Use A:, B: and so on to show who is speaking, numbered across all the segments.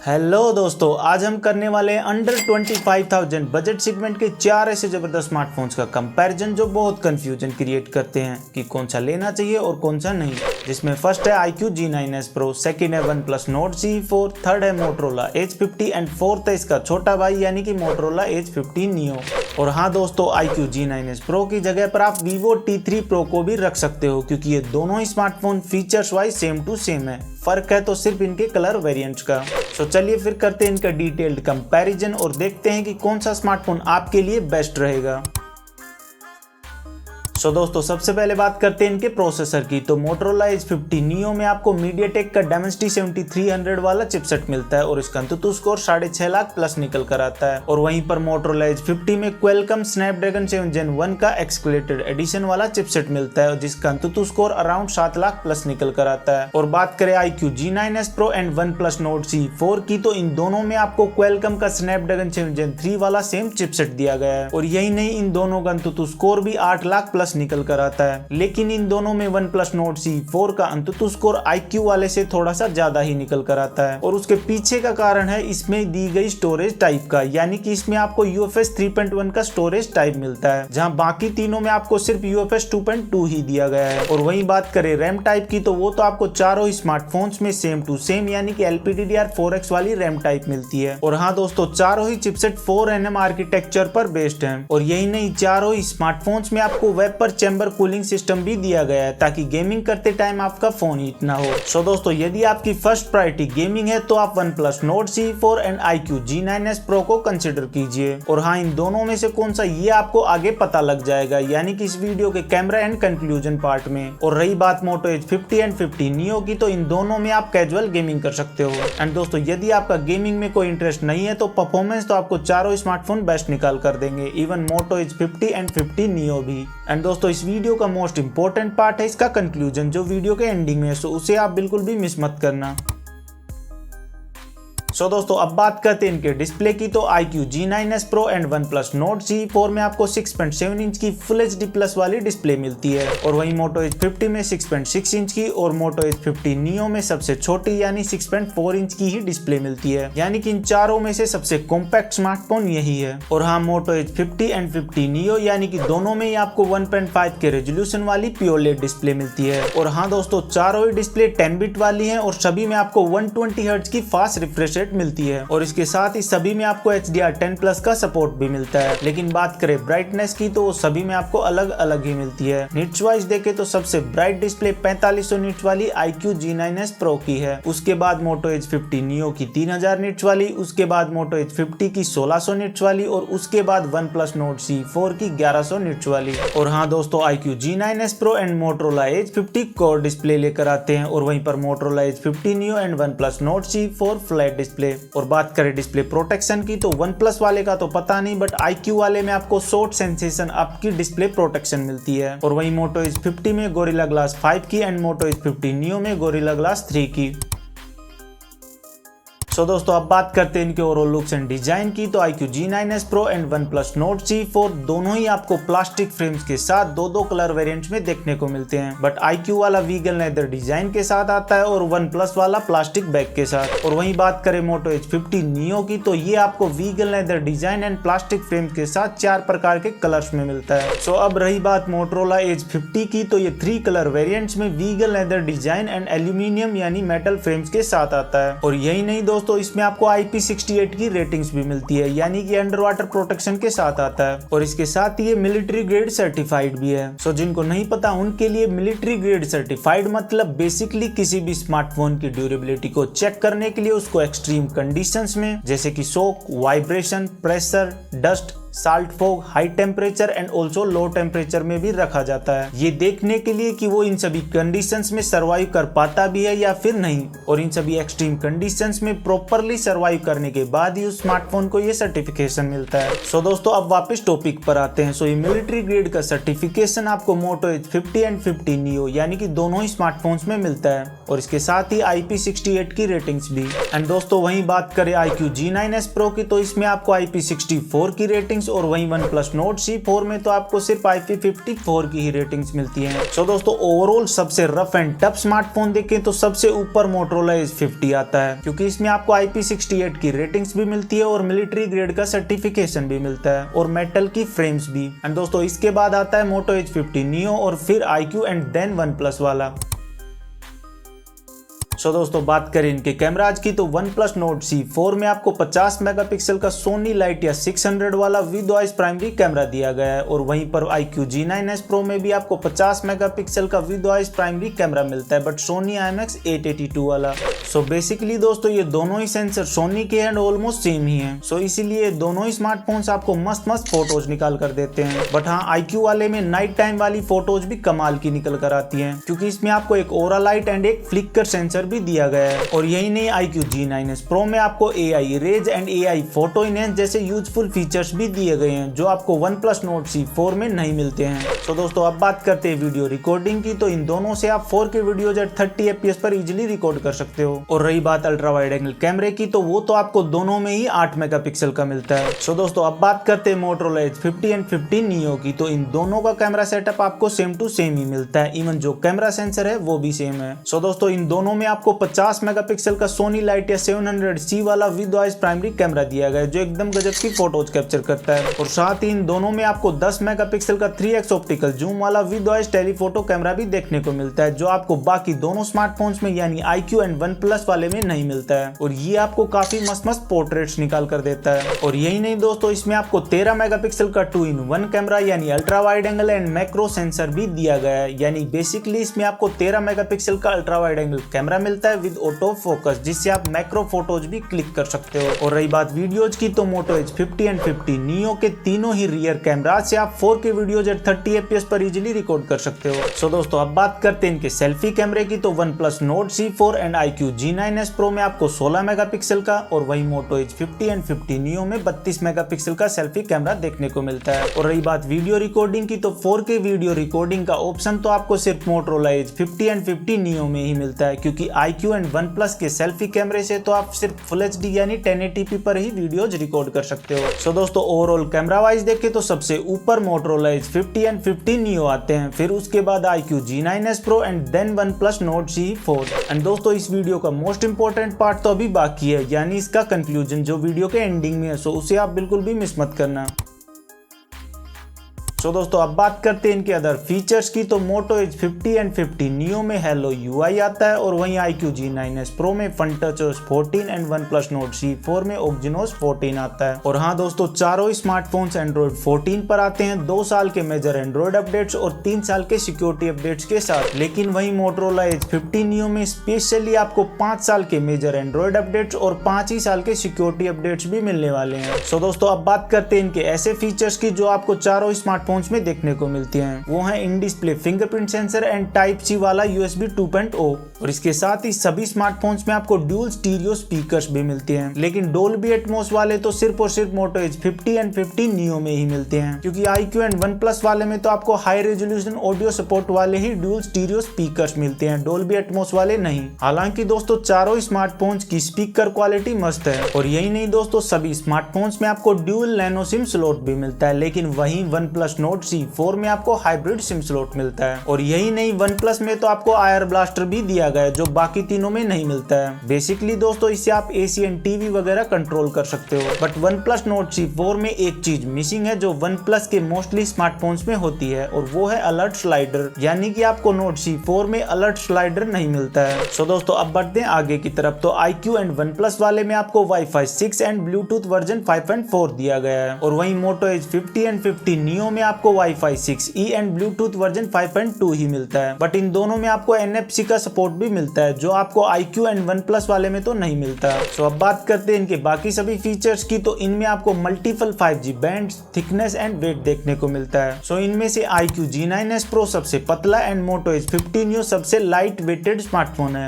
A: Hello दोस्तों, आज हम करने वाले हैं अंडर 25,000 बजट सेगमेंट के 4 ऐसे जबरदस्त स्मार्टफोन्स का कंपैरिजन जो बहुत कंफ्यूजन क्रिएट करते हैं कि कौन सा लेना चाहिए और कौन सा नहीं। जिसमें फर्स्ट है iQOO G9s Pro, सेकंड है OnePlus Nord CE4, थर्ड है Motorola Edge 50 एंड फोर्थ है इसका छोटा भाई यानी कि Motorola Edge 50 Neo। और हाँ दोस्तों, iQOO G9s Pro की जगह पर आप Vivo T3 Pro को भी रख सकते हो क्योंकि ये दोनों ही smartphone features wise same to same है। फर्क है तो सिर्फ इनके कलर वेरिएंट्स का। तो चलिए फिर करते हैं इनका डिटेल्ड कंपैरिजन और देखते हैं कि कौन सा स्मार्टफोन आपके लिए बेस्ट रहेगा। सो दोस्तों, सबसे पहले बात करते हैं इनके प्रोसेसर की। तो Motorola Edge 50 Neo में आपको MediaTek का Dimensity 7300 वाला चिपसेट मिलता है और इसका AnTuTu स्कोर 6.5 लाख प्लस निकल कर आता है। और वहीं पर Motorola Edge 50 में Qualcomm Snapdragon 7 Gen 1 का एक्सक्लेटेड एडिशन वाला चिपसेट मिलता है जिसका AnTuTu score around 7 lakh plus निकल कर आता है। और बात करें iQOO G9s Pro and OnePlus Nord CE4 की, तो इन दोनों में आपको Qualcomm का Snapdragon 7 Gen 3 वाला सेम चिपसेट दिया गया है। और यही नहीं, इन दोनों का AnTuTu स्कोर भी 8 लाख प्लस निकल कर आता है। लेकिन इन दोनों में OnePlus Nord CE4 का AnTuTu स्कोर iQOO वाले से थोड़ा सा ज्यादा ही निकल कर आता है। और उसके पीछे का कारण है इसमें दी गई स्टोरेज टाइप का, यानी कि इसमें आपको UFS 3.1 का स्टोरेज टाइप मिलता है, जहां बाकी तीनों में आपको सिर्फ UFS 2.2 ही दिया गया है। और वहीं बात करें रैम टाइप की, तो वो तो आपको चारों ही स्मार्टफोन्स में सेम टू सेम यानी कि LPDDR4X वाली रैम टाइप मिलती है। और हाँ दोस्तों, चारों ही चिपसेट 4nm आर्किटेक्चर पर बेस्ड है। और यही नहीं, चारों ही स्मार्टफोन्स में आपको वेपर चैम्बर कूलिंग सिस्टम भी दिया गया है ताकि गेमिंग करते टाइम आपका फोन हीट ना हो। सो दोस्तों, यदि आपकी फर्स्ट प्रायोरिटी गेमिंग है तो आप OnePlus Nord CE4 and iQOO G9s Pro को कंसिडर कीजिए। और हाँ, इन दोनों में से कौन सा ये आपको आगे पता लग जाएगा, यानी कि इस वीडियो के कैमरा एंड कंक्लूजन पार्ट में। और रही बात Moto Edge 50 एंड 50 Neo की, तो इन दोनों में आप कैजुअल गेमिंग कर सकते हो। एंड दोस्तों, यदि आपका गेमिंग में कोई इंटरेस्ट नहीं है तो परफॉर्मेंस तो आपको चारों स्मार्टफोन बेस्ट निकाल कर देंगे, even Moto Edge 50 and 50 Neo भी। एंड दोस्तों, इस वीडियो का मोस्ट इंपॉर्टेंट पार्ट है इसका कंक्लूजन, जो वीडियो के एंडिंग में है, सो उसे आप बिल्कुल भी मिस मत करना। सो दोस्तों, अब बात करते हैं इनके डिस्प्ले की। तो iQOO G9s Pro and OnePlus Nord CE4 में आपको 6.7 इंच की Full HD प्लस वाली डिस्प्ले मिलती है। और वहीं Moto Edge 50 में 6.6 इंच की और Moto Edge 50 Neo में सबसे छोटी यानी 6.4 इंच की ही डिस्प्ले मिलती है, यानी कि इन चारों में से सबसे कॉम्पैक्ट स्मार्टफोन यही है। और हाँ, Moto Edge 50 एंड 50 Neo यानी कि दोनों में ही आपको 1.5 के रेजोल्यूशन वाली प्योर LED डिस्प्ले मिलती है। और हाँ दोस्तों, चारों ही डिस्प्ले 10 बिट वाली है और सभी में आपको 120 हर्ट्ज की फास्ट रिफ्रेश रेट मिलती है। और इसके साथ ही सभी में आपको HDR10+ का सपोर्ट भी मिलता है। लेकिन बात करें ब्राइटनेस की, तो सभी में आपको अलग अलग ही मिलती है। निट्स वाइज देखे तो सबसे ब्राइट डिस्प्ले 4500 निट्स वाली iQOO G9s Pro की है। उसके बाद Moto Edge 50 Neo की 3000 निट्स वाली, उसके बाद Moto Edge 50 की 1600 निट्स वाली और उसके बाद OnePlus Nord CE4 की 1100 निट्स वाली। और हाँ दोस्तों, iQOO G9s Pro and Motorola Edge 50 core display लेकर आते हैं। और वहीं पर Motorola Edge 50 Neo and OnePlus Nord CE4 flat display. और बात करें डिस्प्ले प्रोटेक्शन की, तो OnePlus वाले का तो पता नहीं, बट iQOO वाले में आपको शॉर्ट सेंसेशन अप की डिस्प्ले प्रोटेक्शन मिलती है। और वहीं Moto Edge 50 में Gorilla Glass 5 की एंड Moto Edge 50 Neo में Gorilla Glass 3 की। सो दोस्तों, अब बात करते हैं इनके ओवरऑल लुक्स एंड डिजाइन की। तो iQOO G9s Pro and OnePlus Nord CE4 दोनों ही आपको प्लास्टिक फ्रेम्स के साथ दो कलर वेरिएंट्स में देखने को मिलते हैं, बट iQOO वाला वीगन लेदर डिजाइन के साथ आता है और OnePlus वाला प्लास्टिक बैग के साथ। और वहीं बात करें Moto Edge 50 Neo की, तो ये आपको vegan leather design and plastic frames के साथ 4 प्रकार के कलर्स में मिलता है। सो अब रही बात Motorola Edge 50 की, तो ये 3 कलर वेरिएंट्स में vegan leather design and aluminium यानी मेटल फ्रेम्स के साथ आता है। और यही नहीं दोस्तों, इसमें आपको IP68 की रेटिंग्स भी मिलती है, यानी कि अंडर वाटर प्रोटेक्शन के साथ आता है। और इसके साथ ये मिलिट्री ग्रेड सर्टिफाइड भी है। सो जिनको नहीं पता उनके लिए मिलिट्री ग्रेड सर्टिफाइड मतलब बेसिकली किसी भी स्मार्टफोन की ड्यूरेबिलिटी को चेक करने के लिए उसको एक्सट्रीम कंडीशंस में, जैसे कि shock, vibration, pressure, dust, salt fog, high temperature and also low temperature में भी रखा जाता है, ये देखने के लिए कि वो इन सभी कंडीशंस में सरवाइव कर पाता भी है या फिर नहीं। और इन सभी एक्सट्रीम कंडीशंस में प्रॉपरली सरवाइव करने के बाद ही उस स्मार्टफोन को ये सर्टिफिकेशन मिलता है। सो दोस्तों, अब वापस टॉपिक पर आते हैं। सो ये मिलिट्री ग्रेड का सर्टिफिकेशन आपको Moto Edge 50 एंड 50 Neo यानी कि दोनों ही स्मार्टफोन्स में मिलता है और इसके साथ ही IP68 की रेटिंग्स भी। एंड दोस्तों, वहीं बात करें iQOO G9s Pro की, तो इसमें आपको IP64 की रेटिंग रेटिंग्स और वहीं OnePlus Nord C4 में तो आपको सिर्फ IP54 की ही रेटिंग्स मिलती हैं। सो दोस्तों ओवरऑल सबसे रफ एंड टफ स्मार्टफोन देखें तो सबसे ऊपर Motorola Edge 50 आता है, क्योंकि इसमें आपको IP68 की रेटिंग्स भी मिलती है और मिलिट्री ग्रेड का सर्टिफिकेशन भी मिलता है और मेटल की फ्रेम्स भी। एंड दोस्तों इसके बाद आता है Moto Edge 50 Neo और फिर iQOO एंड देन OnePlus वाला। सो दोस्तों बात करें इनके कैमराज की तो OnePlus Nord C4 में आपको 50 मेगापिक्सल का सोनी लाइटिया 600 वाला विद वॉइस प्राइमरी कैमरा दिया गया है और वहीं पर iQOO G9s Pro में भी आपको 50 मेगापिक्सल का विद वॉइस प्राइमरी कैमरा मिलता है, बट सोनी IMX 882 वाला। सो बेसिकली दोस्तों ये दोनों ही सेंसर सोनी के एंड ऑलमोस्ट सेम ही हैं, सो इसीलिए दोनों ही स्मार्टफोन्स आपको मस्त मस्त फोटोज निकाल कर देते हैं। बट हाँ iQOO वाले में नाइट टाइम वाली फोटोज भी कमाल की निकल कर आती हैं, क्योंकि इसमें आपको एक ओरा लाइट एंड एक फ्लिकर सेंसर भी दिया गया है। और यही नहीं iQOO G9s Pro में आपको AI रेज एंड AI फोटो इनहेंस जैसे यूजफुल फीचर्स भी दिए गए हैं, जो आपको OnePlus Nord C4 में नहीं मिलते हैं। तो दोस्तों अब बात करते हैं वीडियो रिकॉर्डिंग की, तो इन दोनों से आप 4K वीडियोज एट 30 FPS पर इजीली रिकॉर्ड कर सकते हो। और रही बात अल्ट्रा वाइड एंगल कैमरे की, तो वो तो आपको दोनों में ही 8 मेगापिक्सल का मिलता है। सो दोस्तों अब बात करते हैं Motorola Edge 50 एंड 50 Neo की, तो इन दोनों का कैमरा सेटअप आपको सेम टू सेम ही मिलता है, इवन जो कैमरा सेंसर है वो भी सेम है। सो दोस्तों इन दोनों में आपको 50 मेगापिक्सल का सोनी लाइटिया 700C वाला विद वॉइस प्राइमरी कैमरा दिया गया है, जो एकदम गजब की फोटोज कैप्चर करता है। और साथ ही इन दोनों में आपको 10 मेगापिक्सल का 3x ऑप्टिकल जूम वाला विद वॉइस टेलीफोटो कैमरा भी देखने को मिलता है, जो आपको बाकी दोनों स्मार्टफोन्स में यानी iQOO एंड OnePlus वाले में नहीं मिलता है। और ये आपको काफी मस्त मस्त पोर्ट्रेट्स निकाल कर देता है। और यही नहीं दोस्तों, इसमें आपको 13 मेगापिक्सल का 2-in-1 कैमरा यानी ultra wide angle and macro sensor भी दिया गया है, यानी बेसिकली इसमें आपको 13 मेगापिक्सल का अल्ट्रा वाइड एंगल कैमरा मिलता है विद ऑटो फोकस, जिससे आप मैक्रो फोटोज भी क्लिक कर सकते हो। और रही बात वीडियोज की, तो Moto Edge 50 एंड 50 Neo के तीनों ही रियर कैमरा से आप 4K वीडियोज एट 30 FPS पर इजीली रिकॉर्ड कर सकते हो। सो दोस्तों अब बात करते हैं इनके सेल्फी कैमरे की, तो OnePlus Nord C4 and iQOO G9s Pro में आपको 16 मेगापिक्सल का और वही Moto Edge 50 एंड 50 Neo में 32 मेगापिक्सल का सेल्फी कैमरा देखने को मिलता है। और रही बात वीडियो रिकॉर्डिंग की, तो 4K वीडियो रिकॉर्डिंग का ऑप्शन तो आपको सिर्फ Motorola Edge 50 एंड 50 Neo में ही मिलता है, क्योंकि iQOO एंड OnePlus के सेल्फी कैमरे से तो आप सिर्फ फुल HD यानी 1080p पर ही वीडियोज रिकॉर्ड कर सकते हो। सो दोस्तों ओवरऑल कैमरा वाइज देखें तो सबसे ऊपर Motorola Edge 50 एंड 50 Neo आते हैं, फिर उसके बाद iQOO G9s Pro and then OnePlus Nord C4। And दोस्तों इस वीडियो का मोस्ट इंपोर्टेंट पार्ट तो अभी बाकी है, यानी इसका कंक्लूजन जो वीडियो के एंडिंग में है, सो उसे आप बिल्कुल भी मिस मत करना। सो दोस्तों अब बात करते हैं इनके अदर फीचर्स की, तो Moto Edge 50 एंड 50 Neo में Hello UI आता है और वहीं iQOO G9s Pro में FunTouch 14 and OnePlus Nord C4 में Exynos 14 आता है। और हाँ दोस्तों चारों ही स्मार्टफोन्स Android 14 पर आते हैं 2 साल के मेजर एंड्रॉइड अपडेट्स और 3 साल के सिक्योरिटी अपडेट्स के साथ, लेकिन वहीं Motorola Edge 50 Neo में स्पेशली आपको 5 साल के मेजर एंड्रॉइड अपडेट्स और 5 ही साल के सिक्योरिटी अपडेट्स भी मिलने वाले हैं। सो दोस्तों अब बात करते हैं इनके ऐसे फीचर्स की जो आपको चारों स्मार्टफोन्स में देखने को मिलती हैं, वो है in display fingerprint sensor and Type-C वाला USB 2.0। और इसके साथ ही सभी स्मार्टफोन्स में आपको ड्यूल स्टीरियो स्पीकर्स भी मिलते हैं, लेकिन डोल्बी एटमॉस वाले तो सिर्फ और सिर्फ Moto Edge 50 एंड 50 Neo में ही मिलते हैं, क्योंकि iQOO एंड OnePlus वाले में तो आपको हाई रेजोल्यूशन ऑडियो सपोर्ट वाले ही ड्यूल स्टीरियो स्पीकर्स मिलते हैं, डोल्बी एटमॉस वाले नहीं। हालांकि दोस्तों चारों स्मार्टफोन्स की स्पीकर क्वालिटी मस्त है। और यही नहीं दोस्तों, सभी स्मार्टफोन्स में आपको ड्यूल नैनो सिम स्लॉट भी मिलता है, लेकिन वहीं OnePlus Nord C4 में आपको हाइब्रिड सिम स्लॉट मिलता है। और यही नहीं, OnePlus में तो आपको आयर ब्लास्टर भी दिया गया है, जो बाकी तीनों में नहीं मिलता है। बेसिकली दोस्तों इससे आप AC एंड TV वगैरह कंट्रोल कर सकते हो। बट OnePlus Nord C4 में एक चीज मिसिंग है जो OnePlus के मोस्टली स्मार्टफोन्स में होती है, और वो है अलर्ट स्लाइडर, यानी कि आपको Nord C4 में अलर्ट स्लाइडर नहीं मिलता है। सो दोस्तों अब बढ़ते हैं आगे की तरफ, तो iQOO एंड OnePlus वाले में आपको Wi-Fi 6 एंड Bluetooth वर्जन 5.4 दिया गया है, और वहीं Moto Edge 50 एंड 50 Neo में आपको Wi-Fi 6E and Bluetooth version 5.2 ही मिलता है। बट इन दोनों में आपको NFC का सपोर्ट भी मिलता है, जो आपको iQOO एंड OnePlus वाले में तो नहीं मिलता। सो अब बात करते हैं इनके बाकी सभी फीचर्स की, तो इनमें आपको multiple 5G bands, thickness and weight देखने को मिलता है। सो इनमें से iQOO G9s Pro सबसे पतला एंड Moto Edge 50 Neo सबसे लाइट वेटेड स्मार्टफोन है।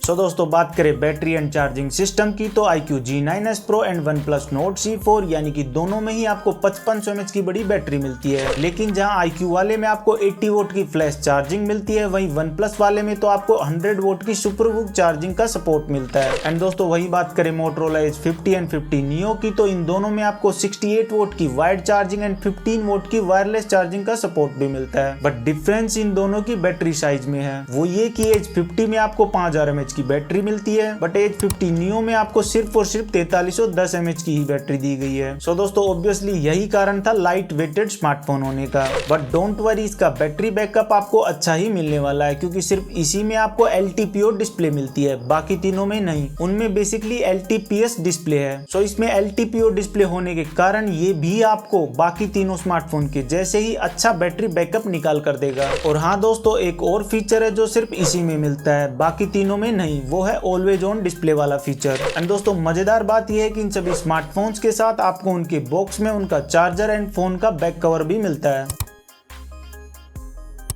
A: सो दोस्तों बात करें बैटरी एंड चार्जिंग सिस्टम की तो iQOO G9s Pro and OnePlus Nord C4 यानी कि दोनों में ही आपको 5500 mAh की बड़ी बैटरी मिलती है। लेकिन जहां iQOO वाले में आपको 80 वोट की फ्लैश चार्जिंग मिलती है, वहीं OnePlus वाले में तो आपको 100 वोट की सुपरबुक चार्जिंग का सपोर्ट मिलता है। एंड दोस्तों वही बात करें Motorola Edge 50 एंड 50 Neo की तो इन दोनों में आपको 68 वोट की वायर्ड चार्जिंग एंड 15 वोट की वायरलेस चार्जिंग का सपोर्ट भी मिलता है। बट डिफरेंस इन दोनों की बैटरी साइज में है, वो ये कि Edge 50 में आपको 5000 mAh की बैटरी मिलती है, बट Edge 50 Neo में आपको सिर्फ और सिर्फ 4310 mAh की ही बैटरी दी गई है। सो दोस्तों ऑब्वियसली यही कारण था लाइट वेटेड स्मार्टफोन होने का। बट डोंट वरी, इसका बैटरी बैकअप आपको अच्छा ही मिलने वाला है, क्योंकि सिर्फ इसी में आपको LTPO डिस्प्ले मिलती है, बाकी तीनों में नहीं। उनमें बेसिकली LTPS डिस्प्ले है। सो इसमें LTPO डिस्प्ले होने के कारण ये भी आपको बाकी तीनों स्मार्टफोन के जैसे ही अच्छा बैटरी बैकअप निकाल कर देगा। और हाँ दोस्तों, एक और फीचर है जो सिर्फ इसी में मिलता है, बाकी तीनों में नहीं, वो है ऑलवेज ऑन डिस्प्ले वाला फीचर। एंड दोस्तों मजेदार बात यह है कि इन सभी स्मार्टफोन्स के साथ आपको उनके बॉक्स में उनका चार्जर एंड फोन का बैक कवर भी मिलता है।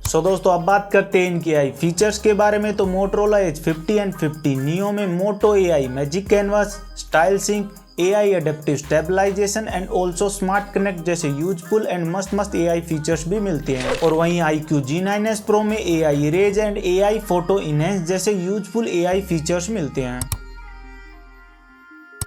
A: सो दोस्तों अब बात करते हैं इनके AI फीचर्स के बारे में। तो Motorola Edge 50 एंड 50 Neo में Moto AI magic canvas, style sync, AI adaptive stabilisation and also smart connect जैसे यूजफुल एंड मस्त AI फीचर्स भी मिलते हैं। और वहीं iQOO G9s Pro में AI erase and AI photo enhance जैसे यूजफुल AI फीचर्स मिलते हैं।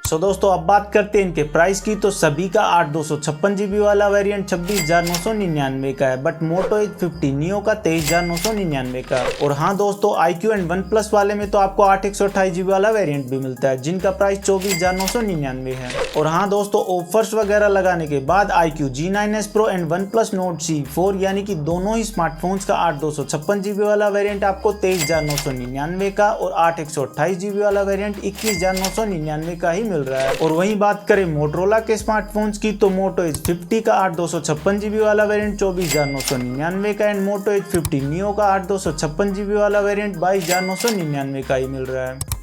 A: सो दोस्तों अब बात करते हैं इनके प्राइस की। तो सभी का 8/256 GB वाला वेरिएंट 26,999 का है, बट Moto Edge 50 Neo का 23,999 का। और हाँ दोस्तों, iQOO एंड OnePlus वाले में तो आपको 8/128 GB वाला वेरिएंट भी मिलता है, जिनका प्राइस 24,999 है। और हाँ दोस्तों, ऑफर्स वगैरह लगाने के बाद iQOO G9s Pro and OnePlus Nord C4 यानी कि दोनों ही स्मार्टफोन्स का 8/256 GB वाला वेरिएंट आपको 23,999 का और 8/128 GB वाला वेरिएंट 21,999 का ही मिल रहा है। और वहीं बात करें मोटरोला के स्मार्टफोन्स की तो Moto Edge 50 का 8/256 GB वाला वेरिएंट 24,999 का एंड Moto Edge 50 Neo का 8/256 GB वाला वेरिएंट 22,999 का ही मिल रहा है।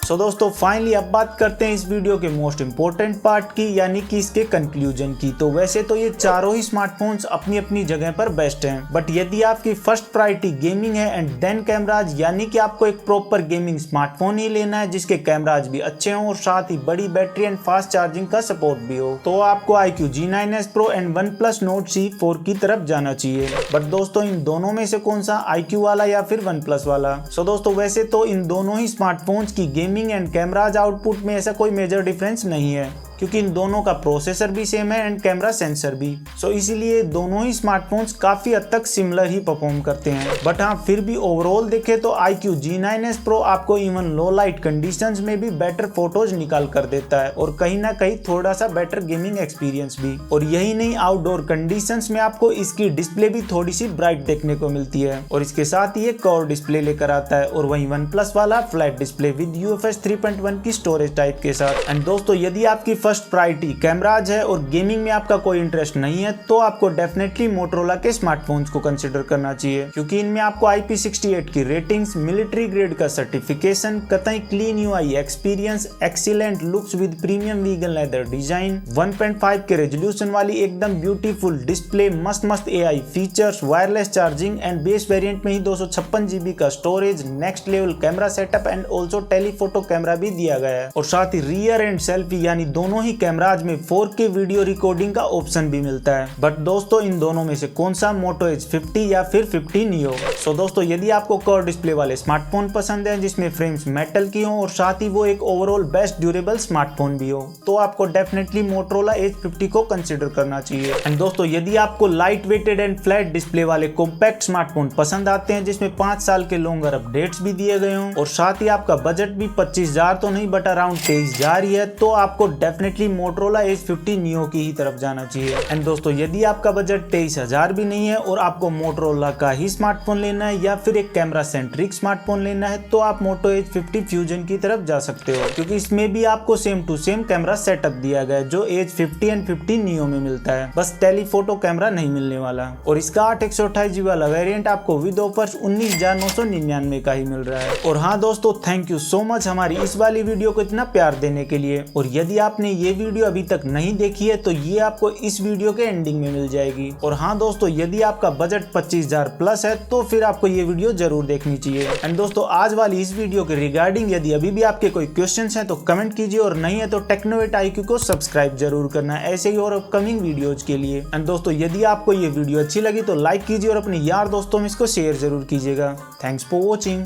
A: सो दोस्तों फाइनली अब बात करते हैं इस वीडियो के मोस्ट इंपोर्टेंट पार्ट की, यानी कि इसके कंक्लूजन की। तो वैसे तो ये चारों ही स्मार्टफोन्स अपनी अपनी जगह पर बेस्ट हैं, बट यदि आपकी फर्स्ट प्रायोरिटी गेमिंग है एंड देन कैमराज, यानी कि आपको एक प्रॉपर गेमिंग स्मार्टफोन ही लेना है जिसके कैमराज भी अच्छे हों और साथ ही बड़ी बैटरी एंड फास्ट चार्जिंग का सपोर्ट भी हो, तो आपको iQOO G9s Pro and OnePlus Nord C4 की तरफ जाना चाहिए। बट दोस्तों इन दोनों में से कौन सा, iQOO वाला या फिर OnePlus वाला? सो दोस्तों वैसे तो इन दोनों ही स्मार्टफोन्स की गेमिंग एंड कैमराज आउटपुट में ऐसा कोई मेजर डिफरेंस नहीं है, क्योंकि इन दोनों का प्रोसेसर भी सेम है एंड कैमरा सेंसर भी। सो इसीलिए दोनों ही स्मार्टफोन्स काफी हद तक सिमिलर ही परफॉर्म करते हैं। बट हाँ, फिर भी ओवरऑल देखें तो iQOO G9s Pro आपको इवन लो लाइट कंडीशंस में भी बेटर फोटोज निकाल कर देता है और कहीं ना कहीं थोड़ा सा बेटर गेमिंग एक्सपीरियंस भी। और यही नहीं, आउटडोर कंडीशंस में आपको इसकी डिस्प्ले भी थोड़ी सी ब्राइट देखने को मिलती है और इसके साथ ही एक कर्व डिस्प्ले लेकर आता है। और वहीं OnePlus वाला फ्लैट डिस्प्ले विद UFS 3.1 की स्टोरेज टाइप के साथ। एंड दोस्तों यदि आपकी फर्स्ट प्रायोरिटी कैमराज है और गेमिंग में आपका कोई इंटरेस्ट नहीं है, तो आपको डेफिनेटली मोटरोला के स्मार्टफोन्स को कंसिडर करना चाहिए, क्योंकि इनमें आपको IP68 की रेटिंग्स, मिलिट्री ग्रेड का सर्टिफिकेशन, कतई clean UI experience, excellent looks with premium vegan leather design, 1.5 के रेजोल्यूशन वाली एकदम ब्यूटीफुल डिस्प्ले, मस्त AI features, wireless charging and base variant में ही 256 GB का storage, next level camera setup and also telephoto camera भी दिया गया है। और साथ ही रियर एंड सेल्फी यानी दोनों ही कैमराज में 4K वीडियो रिकॉर्डिंग का ऑप्शन भी मिलता है। बट दोस्तों इन दोनों में से कौन सा, Moto Edge 50 या फिर 50 Neo? सो दोस्तों यदि आपको कर्व डिस्प्ले वाले स्मार्टफोन पसंद है जिसमें फ्रेम्स मेटल की हो और साथ ही वो एक ओवरऑल बेस्ट ड्यूरेबल स्मार्टफोन भी हो, तो आपको डेफिनेटली Motorola Edge 50 को कंसिडर करना चाहिए। एंड दोस्तों यदि आपको light weighted and flat display वाले कॉम्पैक्ट स्मार्टफोन पसंद आते हैं जिसमें 5 साल के लॉन्गर अपडेट्स भी दिए गए हों और साथ ही आपका बजट भी 25,000 तो नहीं बट अराउंड 23,000 ही है, तो आपको डेफिनेटली Motorola Edge 50 Neo की ही तरफ जाना चाहिए। एंड दोस्तों यदि आपका बजट 23,000 भी नहीं है और आपको Motorola का ही स्मार्टफोन लेना है या फिर एक कैमरा सेंट्रिक स्मार्टफोन लेना है, तो आप Moto Edge 50 Fusion की तरफ जा सकते हो, क्योंकि इसमें भी आपको same to same camera setup दिया गया है जो Edge 50 एंड 50 Neo में मिलता है, बस टेलीफोटो कैमरा नहीं मिलने वाला। और इसका 8/128 GB वाला वेरिएंट आपको विद ऑफर्स 19,999 का ही मिल रहा है। और हाँ दोस्तों, थैंक यू सो मच हमारी इस वाली वीडियो को इतना प्यार देने के लिए। और यदि आपने ये वीडियो अभी तक नहीं देखी है तो ये आपको इस वीडियो के एंडिंग में मिल जाएगी। और हाँ दोस्तों, यदि आपका बजट 25,000 प्लस है तो फिर आपको ये वीडियो जरूर देखनी चाहिए। एंड दोस्तों, आज वाली इस वीडियो के रिगार्डिंग यदि अभी भी आपके कोई क्वेश्चंस हैं तो कमेंट कीजिए, और नहीं है तो टेक्नोवेट IQ को सब्सक्राइब जरूर करना ऐसे ही और अपकमिंग वीडियोज के लिए। एंड दोस्तों, यदि आपको ये वीडियो अच्छी लगी तो लाइक कीजिए और अपने यार दोस्तों में इसको शेयर जरूर कीजिएगा। Thanks for watching.